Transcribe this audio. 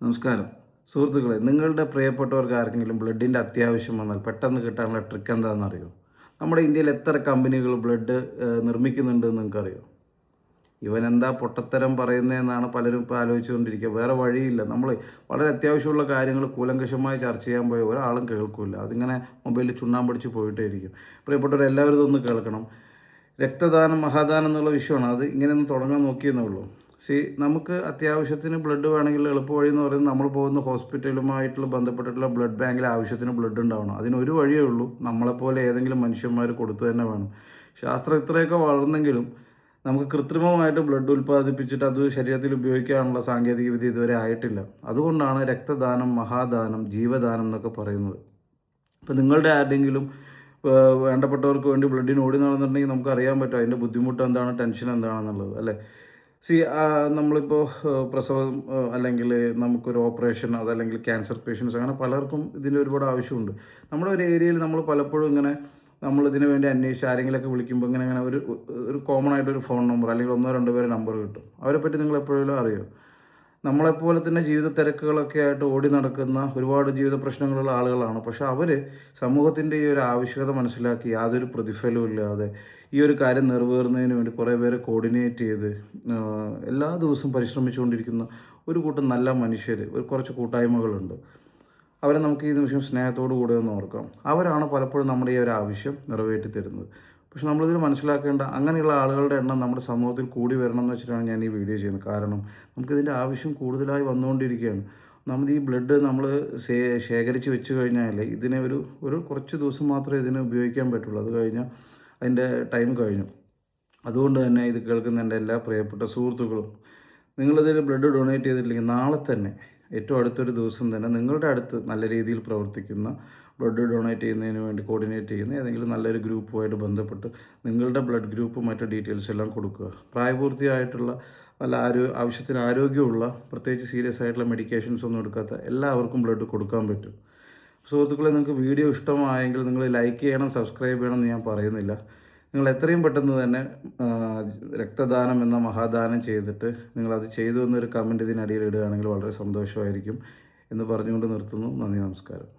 നമസ്കാരം സുഹൃത്തുക്കളെ, നിങ്ങളുടെ പ്രിയപ്പെട്ടവർക്ക് ആർക്കെങ്കിലും ബ്ലഡിൻ്റെ അത്യാവശ്യം വന്നാൽ പെട്ടെന്ന് കിട്ടാനുള്ള ട്രിക്ക് എന്താണെന്ന് അറിയോ? നമ്മുടെ ഇന്ത്യയിൽ എത്ര കമ്പനികൾ ബ്ലഡ് നിർമ്മിക്കുന്നുണ്ടെന്ന് നിങ്ങൾക്കറിയോ? ഇവൻ എന്താ പൊട്ടത്തരം പറയുന്നതെന്നാണ് പലരും ഇപ്പോൾ ആലോചിച്ചുകൊണ്ടിരിക്കുക. വേറെ വഴിയില്ല. നമ്മൾ വളരെ അത്യാവശ്യമുള്ള കാര്യങ്ങൾ കൂലങ്കഷമായി ചർച്ച ചെയ്യാൻ പോയ ഒരാളും കേൾക്കില്ല. അതിങ്ങനെ മൊബൈലിൽ ചുണ്ണാമ്പടിച്ച് പോയിട്ടേ ഇരിക്കും. പ്രിയപ്പെട്ടവരെല്ലാവരും ഇതൊന്ന് കേൾക്കണം. രക്തദാനം മഹാദാനം എന്നുള്ള വിഷയമാണ്. അത് ഇങ്ങനെ ഒന്ന് തുടങ്ങാൻ നോക്കിയെന്നേ ഉള്ളൂ. നമുക്ക് അത്യാവശ്യത്തിന് ബ്ലഡ് വേണമെങ്കിൽ എളുപ്പവഴി എന്ന് പറയുന്നത് നമ്മൾ പോകുന്ന ഹോസ്പിറ്റലുമായിട്ടുള്ള ബന്ധപ്പെട്ടിട്ടുള്ള ബ്ലഡ് ബാങ്കിൽ ആവശ്യത്തിന് ബ്ലഡ് ഉണ്ടാവണം. അതിനൊരു വഴിയേ ഉള്ളൂ, നമ്മളെപ്പോലെ ഏതെങ്കിലും മനുഷ്യന്മാർ കൊടുത്തു തന്നെ വേണം. ശാസ്ത്രം ഇത്രയൊക്കെ വളർന്നെങ്കിലും നമുക്ക് കൃത്രിമമായിട്ട് ബ്ലഡ് ഉൽപ്പാദിപ്പിച്ചിട്ട് അത് ശരീരത്തിൽ ഉപയോഗിക്കാനുള്ള സാങ്കേതിക വിദ്യ ഇതുവരെ ആയിട്ടില്ല. അതുകൊണ്ടാണ് രക്തദാനം മഹാദാനം ജീവദാനം എന്നൊക്കെ പറയുന്നത്. ഇപ്പോൾ നിങ്ങളുടെ ആരുടെയെങ്കിലും വേണ്ടപ്പെട്ടവർക്ക് വേണ്ടി ബ്ലഡിന് ഓടി നടന്നിട്ടുണ്ടെങ്കിൽ നമുക്കറിയാൻ പറ്റും അതിൻ്റെ ബുദ്ധിമുട്ട് എന്താണ്, ടെൻഷൻ എന്താണെന്നുള്ളത്, അല്ലേ? നമ്മളിപ്പോൾ പ്രസവം അല്ലെങ്കിൽ നമുക്കൊരു ഓപ്പറേഷൻ, അതല്ലെങ്കിൽ ക്യാൻസർ പേഷ്യൻസ്, അങ്ങനെ പലർക്കും ഇതിൻ്റെ ഒരുപാട് ആവശ്യമുണ്ട്. നമ്മുടെ ഒരു ഏരിയയിൽ നമ്മൾ പലപ്പോഴും ഇങ്ങനെ നമ്മളിതിനു വേണ്ടി അന്വേഷിച്ച് ആരെങ്കിലുമൊക്കെ വിളിക്കുമ്പോൾ ഇങ്ങനെ ഇങ്ങനെ ഒരു കോമൺ ആയിട്ടൊരു ഫോൺ നമ്പർ അല്ലെങ്കിൽ ഒന്നോ രണ്ടോ പേരെ നമ്പർ കിട്ടും. അവരെപ്പറ്റി നിങ്ങൾ എപ്പോഴെങ്കിലും അറിയോ? നമ്മളെപ്പോലെ തന്നെ ജീവിത തിരക്കുകളൊക്കെ ആയിട്ട് ഓടി നടക്കുന്ന ഒരുപാട് ജീവിത പ്രശ്നങ്ങളുള്ള ആളുകളാണ്. പക്ഷെ അവർ സമൂഹത്തിൻ്റെ ഈ ഒരു ആവശ്യകത മനസ്സിലാക്കി യാതൊരു പ്രതിഫലവും ഇല്ലാതെ ഈ ഒരു കാര്യം നിറവേറുന്നതിന് വേണ്ടി കുറേ പേരെ കോർഡിനേറ്റ് ചെയ്ത് എല്ലാ ദിവസവും പരിശ്രമിച്ചുകൊണ്ടിരിക്കുന്ന ഒരു കൂട്ടം നല്ല മനുഷ്യർ, കുറച്ച് കൂട്ടായ്മകളുണ്ട്. അവരെ നമുക്ക് ഈ നിമിഷം സ്നേഹത്തോടു കൂടെ ഒന്ന് ഓർക്കാം. അവരാണ് പലപ്പോഴും നമ്മുടെ ഈ ഒരു ആവശ്യം നിറവേറ്റി തരുന്നത്. പക്ഷെ നമ്മളിതിൽ മനസ്സിലാക്കേണ്ട അങ്ങനെയുള്ള ആളുകളുടെ എണ്ണം നമ്മുടെ സമൂഹത്തിൽ കൂടി വരണം എന്ന് വെച്ചിട്ടാണ് ഞാൻ ഈ വീഡിയോ ചെയ്യുന്നത്. കാരണം നമുക്കിതിൻ്റെ ആവശ്യം കൂടുതലായി വന്നുകൊണ്ടിരിക്കുകയാണ്. നമ്മൾ ഈ ബ്ലഡ് നമ്മൾ ശേഖരിച്ച് വെച്ച് കഴിഞ്ഞാൽ ഇതിനെ ഒരു കുറച്ച് ദിവസം മാത്രമേ ഇതിനെ ഉപയോഗിക്കാൻ പറ്റുള്ളൂ. അത് കഴിഞ്ഞാൽ അതിൻ്റെ ടൈം കഴിഞ്ഞു. അതുകൊണ്ട് തന്നെ ഇത് കേൾക്കുന്ന എൻ്റെ എല്ലാ പ്രിയപ്പെട്ട സുഹൃത്തുക്കളും, നിങ്ങളിതിൽ ബ്ലഡ് ഡൊണേറ്റ് ചെയ്തിട്ടില്ലെങ്കിൽ നാളെ തന്നെ ഏറ്റവും അടുത്തൊരു ദിവസം തന്നെ നിങ്ങളുടെ അടുത്ത് നല്ല രീതിയിൽ പ്രവർത്തിക്കുന്ന ബ്ലഡ് ഡൊണേറ്റ് ചെയ്യുന്നതിന് വേണ്ടി കോർഡിനേറ്റ് ചെയ്യുന്ന ഏതെങ്കിലും നല്ലൊരു ഗ്രൂപ്പുമായിട്ട് ബന്ധപ്പെട്ട് നിങ്ങളുടെ ബ്ലഡ് ഗ്രൂപ്പ് മറ്റു ഡീറ്റെയിൽസ് എല്ലാം കൊടുക്കുക. പ്രായപൂർത്തിയായിട്ടുള്ള നല്ല ആവശ്യത്തിന് ആരോഗ്യമുള്ള, പ്രത്യേകിച്ച് സീരിയസ് ആയിട്ടുള്ള മെഡിക്കേഷൻസ് ഒന്നും എടുക്കാത്ത എല്ലാവർക്കും ബ്ലഡ് കൊടുക്കാൻ പറ്റും. സുഹൃത്തുക്കളെ, നിങ്ങൾക്ക് വീഡിയോ ഇഷ്ടമായെങ്കിൽ നിങ്ങൾ ലൈക്ക് ചെയ്യണം, സബ്സ്ക്രൈബ് ചെയ്യണം എന്ന് ഞാൻ പറയുന്നില്ല. നിങ്ങൾ എത്രയും പെട്ടെന്ന് തന്നെ രക്തദാനം എന്ന മഹാദാനം ചെയ്തിട്ട് നിങ്ങളത് ചെയ്തു എന്നൊരു കമൻറ്റ് ഇതിനടിയിൽ ഇടുകയാണെങ്കിൽ വളരെ സന്തോഷമായിരിക്കും എന്ന് പറഞ്ഞുകൊണ്ട് നിർത്തുന്നു. നന്ദി, നമസ്കാരം.